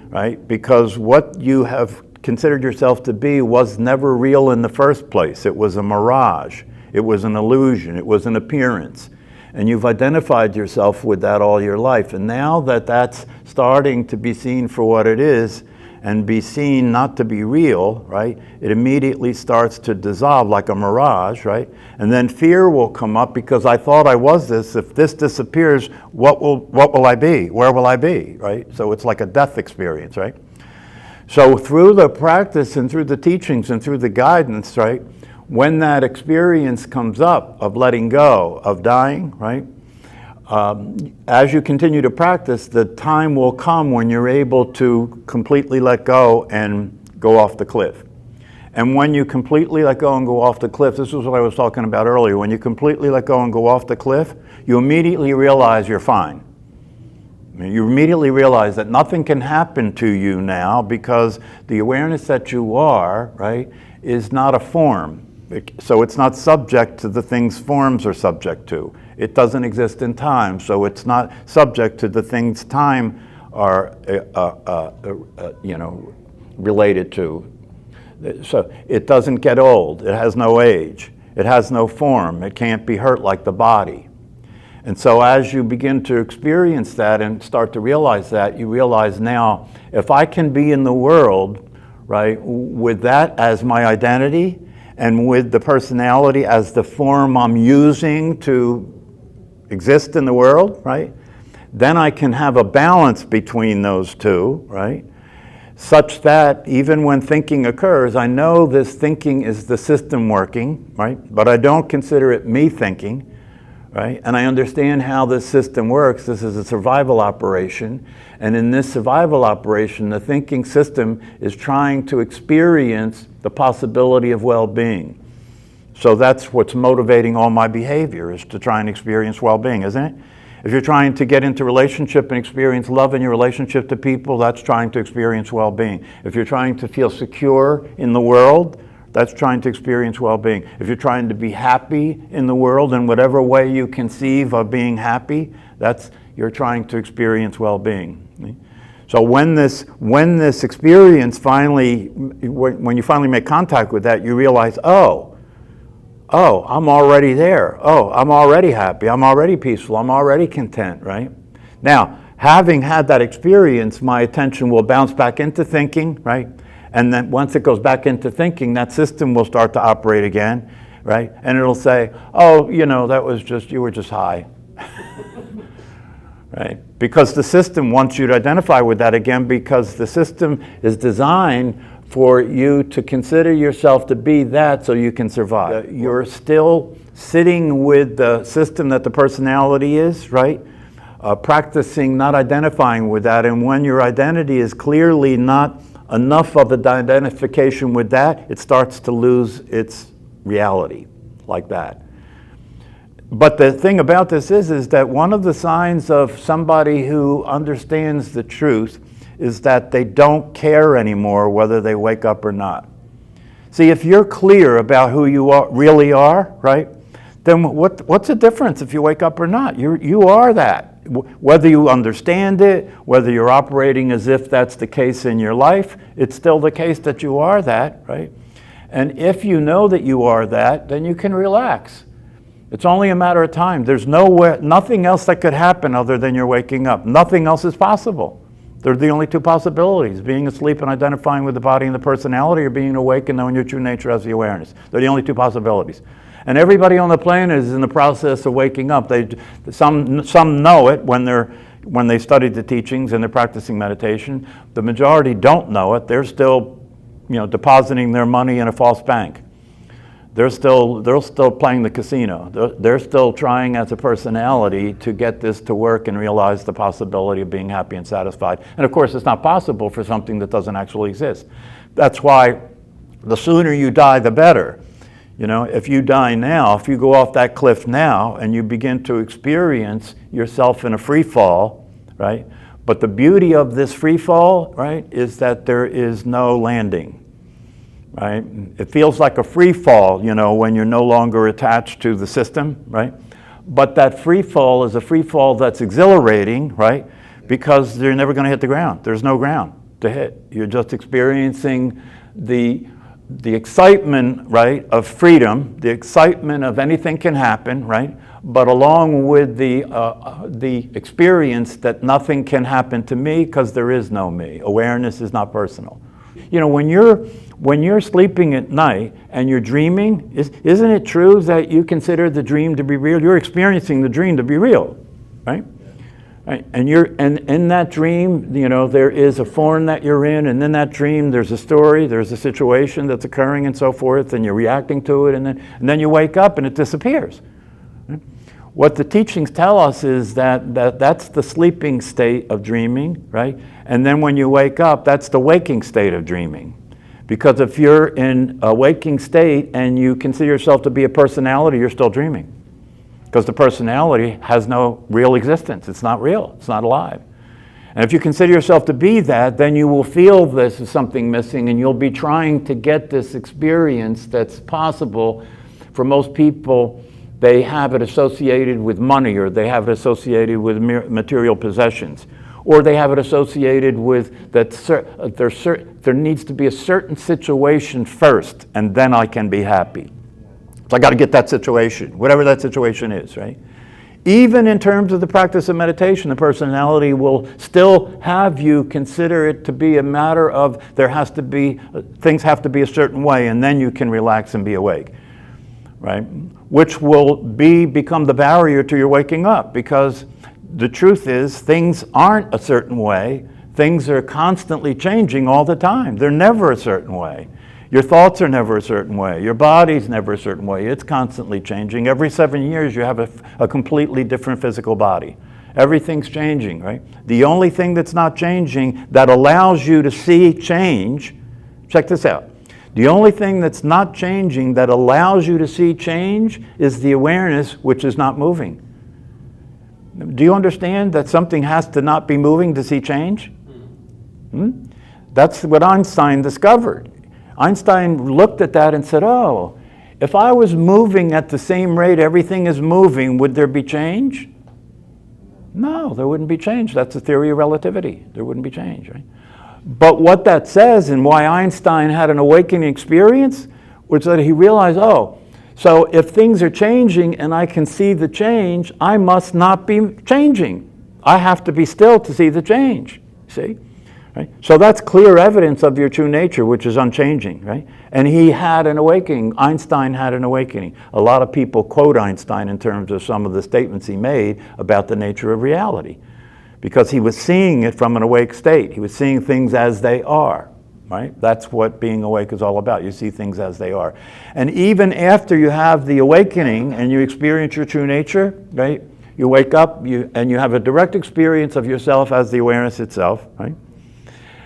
right? Because what you have considered yourself to be was never real in the first place. It was a mirage. It was an illusion. It was an appearance. And you've identified yourself with that all your life. And now that that's starting to be seen for what it is and be seen not to be real, right, it immediately starts to dissolve like a mirage, right? And then fear will come up because I thought I was this. If this disappears, what will I be? Where will I be, right? So it's like a death experience, right? So through the practice and through the teachings and through the guidance, right, when that experience comes up of letting go, of dying, right, as you continue to practice, the time will come when you're able to completely let go and go off the cliff. And when you completely let go and go off the cliff, this is what I was talking about earlier, when you completely let go and go off the cliff, you immediately realize you're fine. You immediately realize that nothing can happen to you now because the awareness that you are, right, is not a form. So it's not subject to the things forms are subject to. It doesn't exist in time, so it's not subject to the things time are, related to. So it doesn't get old. It has no age. It has no form. It can't be hurt like the body. And so as you begin to experience that and start to realize that, you realize now, if I can be in the world, right, with that as my identity and with the personality as the form I'm using to exist in the world, right, then I can have a balance between those two, right, such that even when thinking occurs, I know this thinking is the system working, right, but I don't consider it me thinking. Right? And I understand how this system works. This is a survival operation. And in this survival operation, the thinking system is trying to experience the possibility of well-being. So that's what's motivating all my behavior, is to try and experience well-being, isn't it? If you're trying to get into relationship and experience love in your relationship to people, that's trying to experience well-being. If you're trying to feel secure in the world, that's trying to experience well-being. If you're trying to be happy in the world in whatever way you conceive of being happy, you're trying to experience well-being. So when this experience finally, when you finally make contact with that, you realize, oh, I'm already there. Oh, I'm already happy. I'm already peaceful. I'm already content, right? Now, having had that experience, my attention will bounce back into thinking, right? And then once it goes back into thinking, that system will start to operate again, right? And it'll say, oh, you were just high, right? Because the system wants you to identify with that again, because the system is designed for you to consider yourself to be that so you can survive. You're still sitting with the system that the personality is, right? Practicing not identifying with that, and when your identity is clearly not enough of the identification with that, it starts to lose its reality, like that. But the thing about this is that one of the signs of somebody who understands the truth is that they don't care anymore whether they wake up or not. See, if you're clear about who you really are, right, then what's the difference if you wake up or not? You are that. Whether you understand it, whether you're operating as if that's the case in your life, it's still the case that you are that, right? And if you know that you are that, then you can relax. It's only a matter of time. There's nothing else that could happen other than you're waking up. Nothing else is possible. They're the only two possibilities, being asleep and identifying with the body and the personality, or being awake and knowing your true nature as the awareness. They're the only two possibilities. And everybody on the planet is in the process of waking up. Some know it when they studied the teachings and they're practicing meditation. The majority don't know it. They're still, depositing their money in a false bank. They're still playing the casino. They're still trying as a personality to get this to work and realize the possibility of being happy and satisfied. And of course, it's not possible for something that doesn't actually exist. That's why the sooner you die, the better. If you die now, if you go off that cliff now and you begin to experience yourself in a free fall, right? But the beauty of this free fall, right, is that there is no landing, right? It feels like a free fall, when you're no longer attached to the system, right? But that free fall is a free fall that's exhilarating, right? because they're never going to hit the ground. There's no ground to hit. You're just experiencing the excitement, right, of freedom, the excitement of anything can happen, right? But along with the experience that nothing can happen to me because there is no me. Awareness is not personal. You know, when you're sleeping at night and you're dreaming, isn't it true that you consider the dream to be real? You're experiencing the dream to be real, right? Right. And in that dream, you know, there is a form that you're in, and in that dream there's a story, there's a situation that's occurring and so forth, and you're reacting to it, and then you wake up and it disappears. Right? What the teachings tell us is that's the sleeping state of dreaming, right? And then when you wake up, that's the waking state of dreaming. Because if you're in a waking state and you consider yourself to be a personality, you're still dreaming. Because the personality has no real existence. It's not real. It's not alive. And if you consider yourself to be that, then you will feel this as something missing, and you'll be trying to get this experience that's possible. For most people, they have it associated with money, or they have it associated with material possessions, or they have it associated with that there needs to be a certain situation first, and then I can be happy. So I got to get that situation, whatever that situation is, right? Even in terms of the practice of meditation, the personality will still have you consider it to be a matter of things have to be a certain way, and then you can relax and be awake, right? Which will become the barrier to your waking up, because the truth is things aren't a certain way. Things are constantly changing all the time. They're never a certain way. Your thoughts are never a certain way. Your body's never a certain way. It's constantly changing. Every 7 years you have a completely different physical body. Everything's changing, right? The only thing that's not changing that allows you to see change, check this out. The only thing that's not changing that allows you to see change is the awareness which is not moving. Do you understand that something has to not be moving to see change? That's what Einstein discovered. Einstein looked at that and said, oh, if I was moving at the same rate everything is moving, would there be change? No, there wouldn't be change. That's the theory of relativity. There wouldn't be change, right? But what that says, and why Einstein had an awakening experience, was that he realized, oh, so if things are changing and I can see the change, I must not be changing. I have to be still to see the change, see? Right? So that's clear evidence of your true nature, which is unchanging, right? And he had an awakening. Einstein had an awakening. A lot of people quote Einstein in terms of some of the statements he made about the nature of reality, because he was seeing it from an awake state. He was seeing things as they are, right? That's what being awake is all about. You see things as they are. And even after you have the awakening and you experience your true nature, right? You wake up and you have a direct experience of yourself as the awareness itself, right?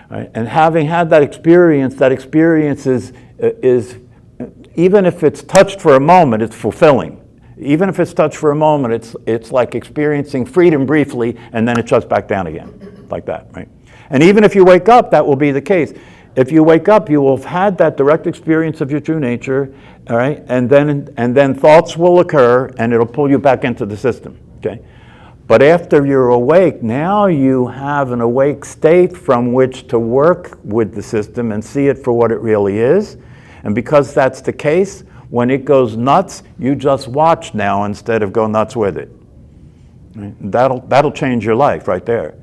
Right? And having had that experience is even if it's touched for a moment, it's fulfilling. Even if it's touched for a moment, it's like experiencing freedom briefly, and then it shuts back down again, like that, right? And even if you wake up, that will be the case. If you wake up, you will have had that direct experience of your true nature, all right? And then thoughts will occur, and it'll pull you back into the system, okay? But after you're awake, now you have an awake state from which to work with the system and see it for what it really is. And because that's the case, when it goes nuts, you just watch now instead of go nuts with it. Right? That'll change your life right there.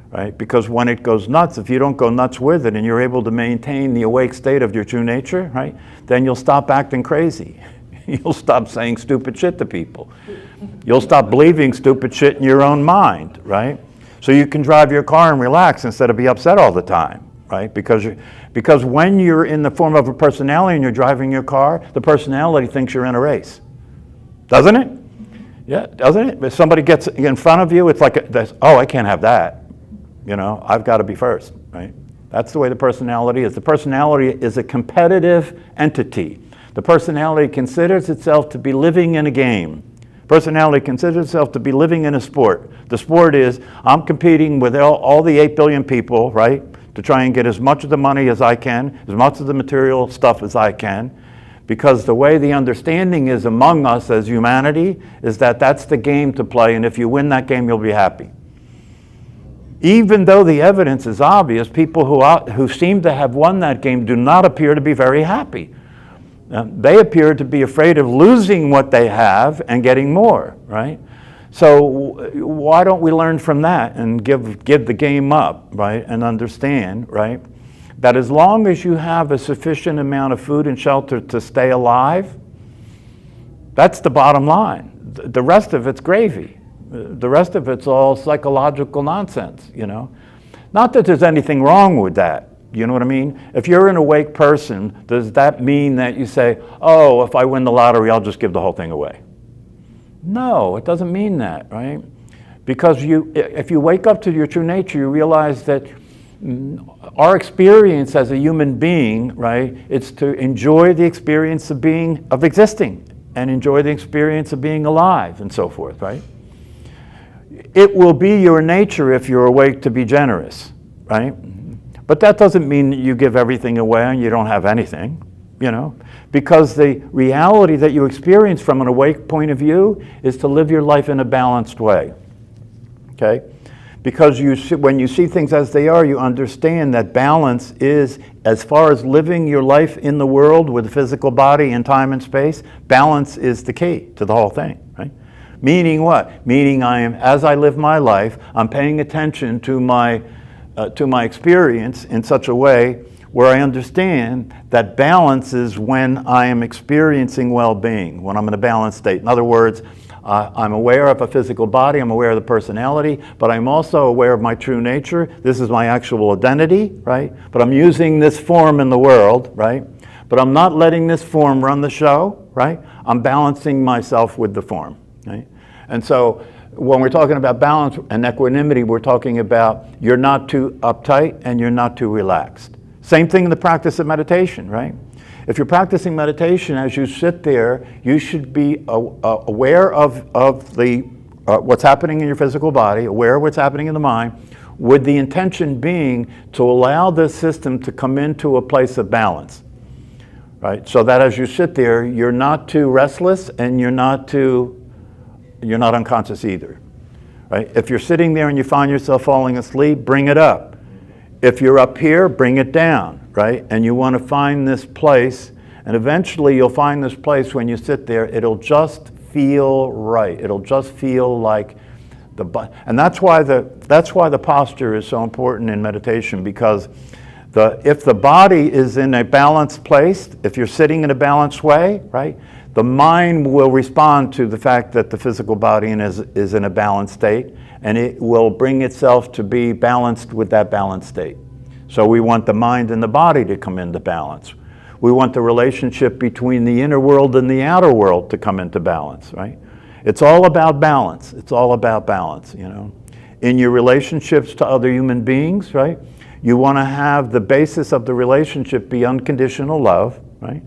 Right? Because when it goes nuts, if you don't go nuts with it and you're able to maintain the awake state of your true nature, right, then you'll stop acting crazy. You'll stop saying stupid shit to people. You'll stop believing stupid shit in your own mind, right? So you can drive your car and relax instead of be upset all the time, right? Because when you're in the form of a personality and you're driving your car, the personality thinks you're in a race. Doesn't it? Yeah, doesn't it? If somebody gets in front of you, it's like, oh, I can't have that. You know, I've got to be first, right? That's the way the personality is. The personality is a competitive entity. The personality considers itself to be living in a game. Personality considers itself to be living in a sport. The sport is, I'm competing with all the 8 billion people, right, to try and get as much of the money as I can, as much of the material stuff as I can, because the way the understanding is among us as humanity is that that's the game to play, and if you win that game, you'll be happy. Even though the evidence is obvious, people who seem to have won that game do not appear to be very happy. They appear to be afraid of losing what they have and getting more, right? So why don't we learn from that and give the game up, right? And understand, right? That as long as you have a sufficient amount of food and shelter to stay alive, that's the bottom line. The rest of it's gravy. The rest of it's all psychological nonsense, you know? Not that there's anything wrong with that. You know what I mean? If you're an awake person, does that mean that you say, oh, if I win the lottery, I'll just give the whole thing away? No, it doesn't mean that, right? Because if you wake up to your true nature, you realize that our experience as a human being, right, it's to enjoy the experience of existing and enjoy the experience of being alive and so forth, right? It will be your nature if you're awake to be generous, right? But that doesn't mean that you give everything away and you don't have anything, you know? Because the reality that you experience from an awake point of view is to live your life in a balanced way, okay? Because when you see things as they are, you understand that balance is, as far as living your life in the world with a physical body in time and space, balance is the key to the whole thing, right? Meaning what? Meaning as I live my life, I'm paying attention to my experience in such a way where I understand that balance is when I am experiencing well-being, when I'm in a balanced state. In other words, I'm aware of a physical body, I'm aware of the personality, but I'm also aware of my true nature. This is my actual identity, right? But I'm using this form in the world, right? But I'm not letting this form run the show, right? I'm balancing myself with the form, right? And so when we're talking about balance and equanimity, we're talking about you're not too uptight and you're not too relaxed. Same thing in the practice of meditation, right? If you're practicing meditation, as you sit there, you should be aware of what's happening in your physical body, aware of what's happening in the mind, with the intention being to allow this system to come into a place of balance, right? So that as you sit there, you're not too restless and you're not unconscious either, right? If you're sitting there and you find yourself falling asleep, bring it up. If you're up here, bring it down, right? And you want to find this place, and eventually you'll find this place when you sit there, it'll just feel right. It'll just feel like and that's why the posture is so important in meditation, because if the body is in a balanced place, if you're sitting in a balanced way, right? The mind will respond to the fact that the physical body is in a balanced state, and it will bring itself to be balanced with that balanced state. So we want the mind and the body to come into balance. We want the relationship between the inner world and the outer world to come into balance, right? It's all about balance. It's all about balance, you know. In your relationships to other human beings, right? You want to have the basis of the relationship be unconditional love, right?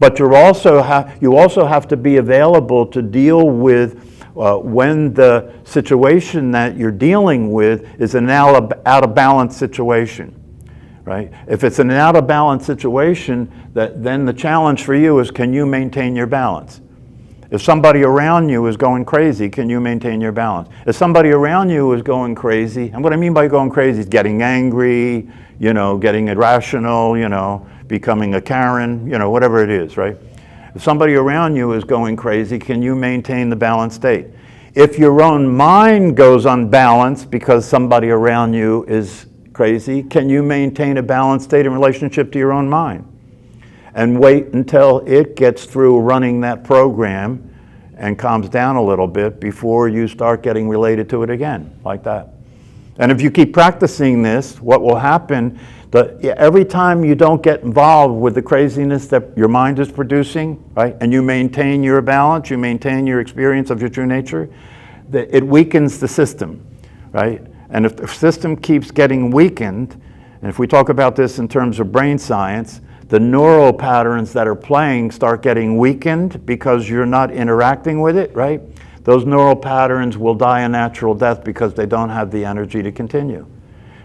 But you also have to be available to deal with when the situation that you're dealing with is an out of balance situation, right? If it's an out of balance situation, then the challenge for you is, can you maintain your balance? If somebody around you is going crazy, can you maintain your balance? If somebody around you is going crazy, and what I mean by going crazy is getting angry, you know, getting irrational, you know, becoming a Karen, you know, whatever it is, right? If somebody around you is going crazy, can you maintain the balanced state? If your own mind goes unbalanced because somebody around you is crazy, can you maintain a balanced state in relationship to your own mind? And wait until it gets through running that program and calms down a little bit before you start getting related to it again, like that. And if you keep practicing this, what will happen, every time you don't get involved with the craziness that your mind is producing, right, and you maintain your balance, you maintain your experience of your true nature, it weakens the system, right? And if the system keeps getting weakened, and if we talk about this in terms of brain science, the neural patterns that are playing start getting weakened because you're not interacting with it, right? Those neural patterns will die a natural death because they don't have the energy to continue.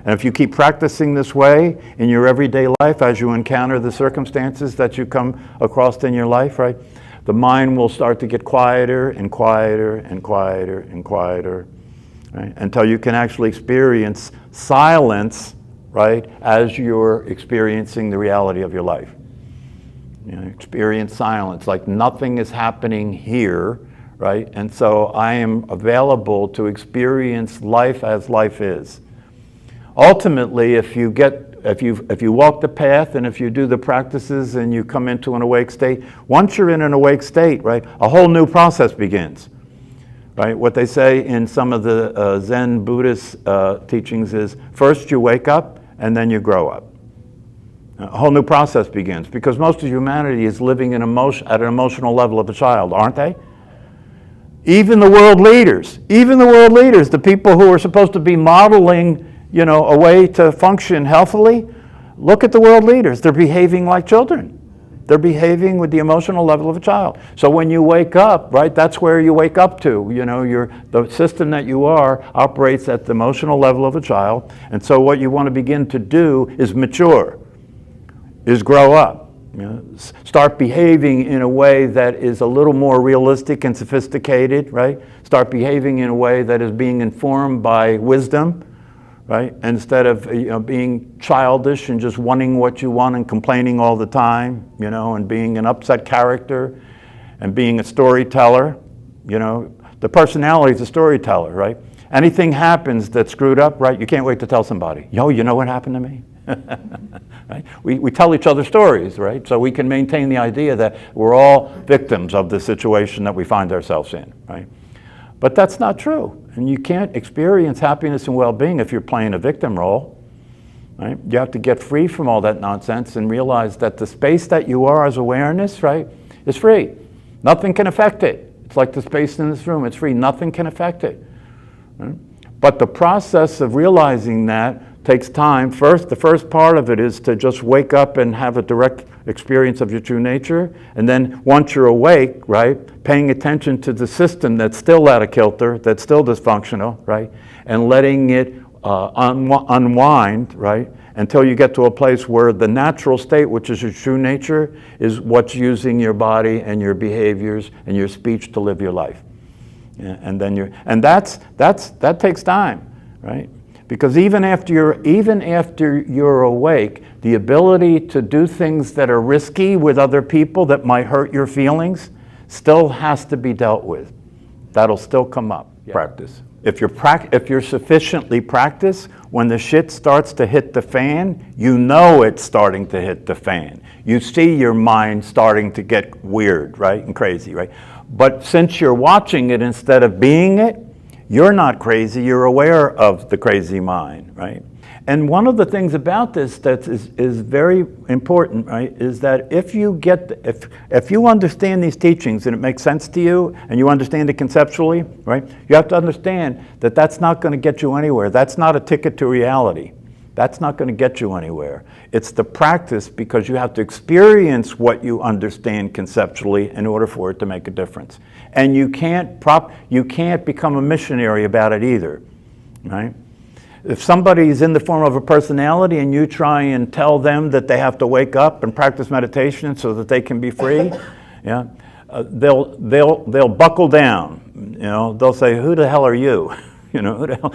And if you keep practicing this way in your everyday life, as you encounter the circumstances that you come across in your life, right, the mind will start to get quieter and quieter and quieter and quieter, right, until you can actually experience silence, right, as you're experiencing the reality of your life. You know, experience silence, like nothing is happening here, right? And so I am available to experience life as life is. Ultimately, if you walk the path and if you do the practices and you come into an awake state, once you're in an awake state, right, a whole new process begins, right? What they say in some of the Zen Buddhist teachings is first you wake up and then you grow up. A whole new process begins because most of humanity is living at an emotional level of a child, aren't they? Even the world leaders, the people who are supposed to be modeling, you know, a way to function healthily, look at the world leaders. They're behaving like children. They're behaving with the emotional level of a child. So when you wake up, right, that's where you wake up to. You know, the system that you are operates at the emotional level of a child. And so what you want to begin to do is mature, is grow up. You know, start behaving in a way that is a little more realistic and sophisticated, right? Start behaving in a way that is being informed by wisdom, right? Instead of being childish and just wanting what you want and complaining all the time, you know, and being an upset character and being a storyteller, you know. The personality is a storyteller, right? Anything happens that's screwed up, right? You can't wait to tell somebody. Yo, you know what happened to me? Right? We tell each other stories, right? So we can maintain the idea that we're all victims of the situation that we find ourselves in, right? But that's not true. And you can't experience happiness and well-being if you're playing a victim role, right? You have to get free from all that nonsense and realize that the space that you are as awareness, right, is free. Nothing can affect it. It's like the space in this room, it's free. Nothing can affect it. Right? But the process of realizing that takes time. The first part of it is to just wake up and have a direct experience of your true nature. And then once you're awake, right, paying attention to the system that's still out of kilter, that's still dysfunctional, right, and letting it unwind, right, until you get to a place where the natural state, which is your true nature, is what's using your body and your behaviors and your speech to live your life. Yeah, and then that takes time, right? Because even after you're awake, the ability to do things that are risky with other people that might hurt your feelings still has to be dealt with. That'll still come up. Yeah. Practice. If you're sufficiently practiced, when the shit starts to hit the fan, you know it's starting to hit the fan. You see your mind starting to get weird, right, and crazy, right? But since you're watching it instead of being it, you're not crazy, you're aware of the crazy mind, right? And one of the things about this that is very important, right, is that if you understand these teachings and it makes sense to you and you understand it conceptually, right, you have to understand that that's not going to get you anywhere. That's not a ticket to reality. That's not going to get you anywhere. It's the practice, because you have to experience what you understand conceptually in order for it to make a difference. And you can't become a missionary about it either, right? If somebody's in the form of a personality and you try and tell them that they have to wake up and practice meditation so that they can be free, yeah, they'll buckle down. You know, they'll say, "Who the hell are you?" You know, who the hell?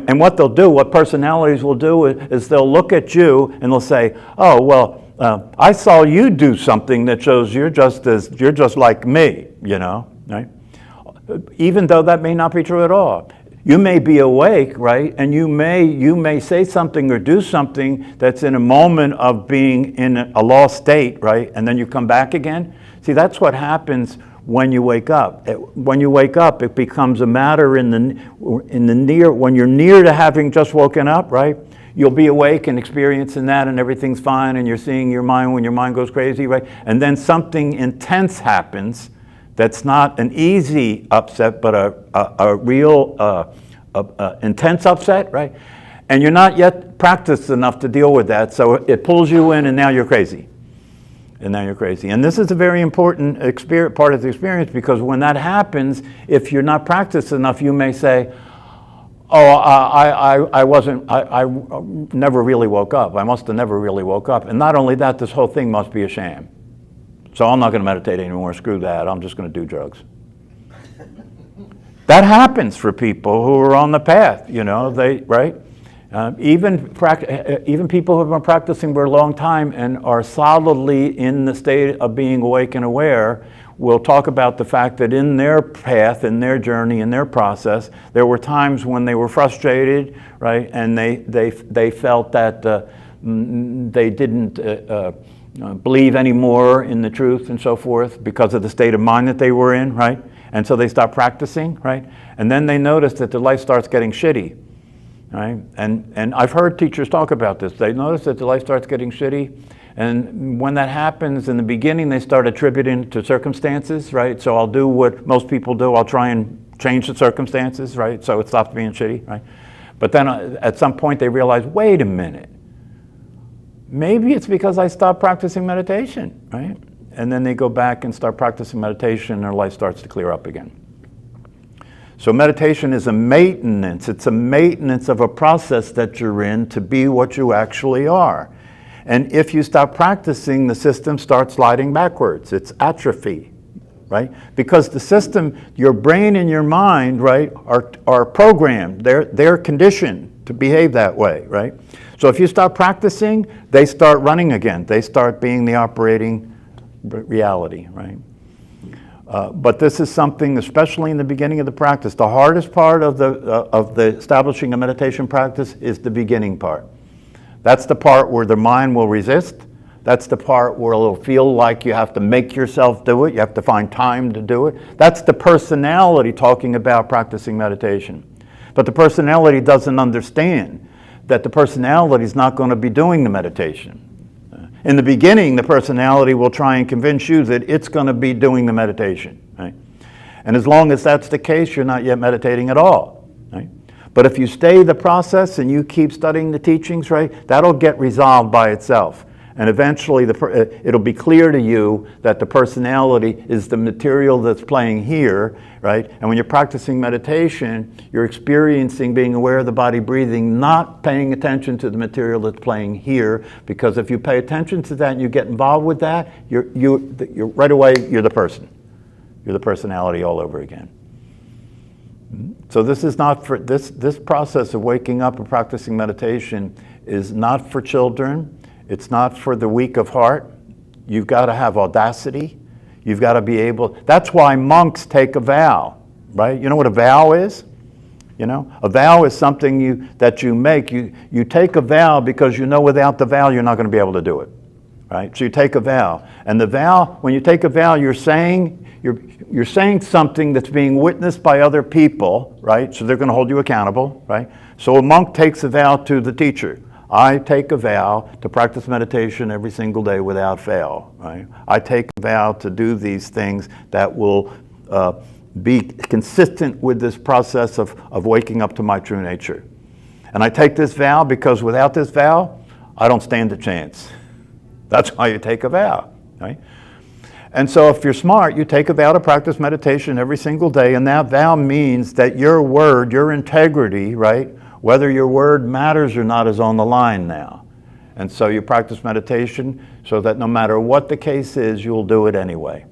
And what they'll do, what personalities will do, is they'll look at you and they'll say, "Oh, well, I saw you do something that shows you're just like me," you know, right? Even though that may not be true at all. You may be awake, right? And you may say something or do something that's in a moment of being in a lost state, right? And then you come back again. See, that's what happens when you wake up. When you wake up, it becomes a matter when you're near to having just woken up, right? You'll be awake and experiencing that and everything's fine and you're seeing your mind when your mind goes crazy, right? And then something intense happens that's not an easy upset, but a real intense upset, right? And you're not yet practiced enough to deal with that, so it pulls you in and now you're crazy. And this is a very important part of the experience, because when that happens, if you're not practiced enough, you may say, "Oh, I never really woke up. I must have never really woke up. And not only that, this whole thing must be a sham. So I'm not going to meditate anymore. Screw that. I'm just going to do drugs." That happens for people who are on the path, you know, right? Even people who have been practicing for a long time and are solidly in the state of being awake and aware will talk about the fact that in their path, in their journey, in their process, there were times when they were frustrated, right? And they felt that they didn't believe anymore in the truth and so forth because of the state of mind that they were in, right? And so they stopped practicing, right? And then they noticed that their life starts getting shitty, right? And I've heard teachers talk about this. They notice that their life starts getting shitty. And when that happens, in the beginning, they start attributing to circumstances, right? So I'll do what most people do. I'll try and change the circumstances, right? So it stops being shitty, right? But then at some point they realize, wait a minute, maybe it's because I stopped practicing meditation, right? And then they go back and start practicing meditation and their life starts to clear up again. So meditation is a maintenance. It's a maintenance of a process that you're in to be what you actually are. And if you stop practicing, the system starts sliding backwards. It's atrophy, right? Because the system, your brain and your mind, right, are programmed. They're conditioned to behave that way, right? So if you stop practicing, they start running again. They start being the operating reality, right? But this is something, especially in the beginning of the practice, the hardest part of the establishing a meditation practice is the beginning part. That's the part where the mind will resist. That's the part where it'll feel like you have to make yourself do it. You have to find time to do it. That's the personality talking about practicing meditation. But the personality doesn't understand that the personality is not going to be doing the meditation. In the beginning, the personality will try and convince you that it's going to be doing the meditation, right? And as long as that's the case, you're not yet meditating at all, right? But if you stay the process and you keep studying the teachings, right, that'll get resolved by itself. And eventually it'll be clear to you that the personality is the material that's playing here, right? And when you're practicing meditation, you're experiencing being aware of the body breathing, not paying attention to the material that's playing here, because if you pay attention to that and you get involved with that, you're right away, you're the person. You're the personality all over again. So this is not for, this process of waking up and practicing meditation is not for children. It's not for the weak of heart. You've got to have audacity. You've got to be able, that's why monks take a vow, right? You know what a vow is? You know, a vow is something that you make. You take a vow because you know without the vow you're not going to be able to do it, right? So you take a vow. And the vow, when you take a vow, you're saying something that's being witnessed by other people, right? So they're going to hold you accountable, right? So a monk takes a vow to the teacher. I take a vow to practice meditation every single day without fail, right? I take a vow to do these things that will be consistent with this process of waking up to my true nature. And I take this vow because without this vow, I don't stand a chance. That's why you take a vow, right? And so if you're smart, you take a vow to practice meditation every single day, and that vow means that your word, your integrity, right, whether your word matters or not is on the line now. And so you practice meditation so that no matter what the case is, you'll do it anyway.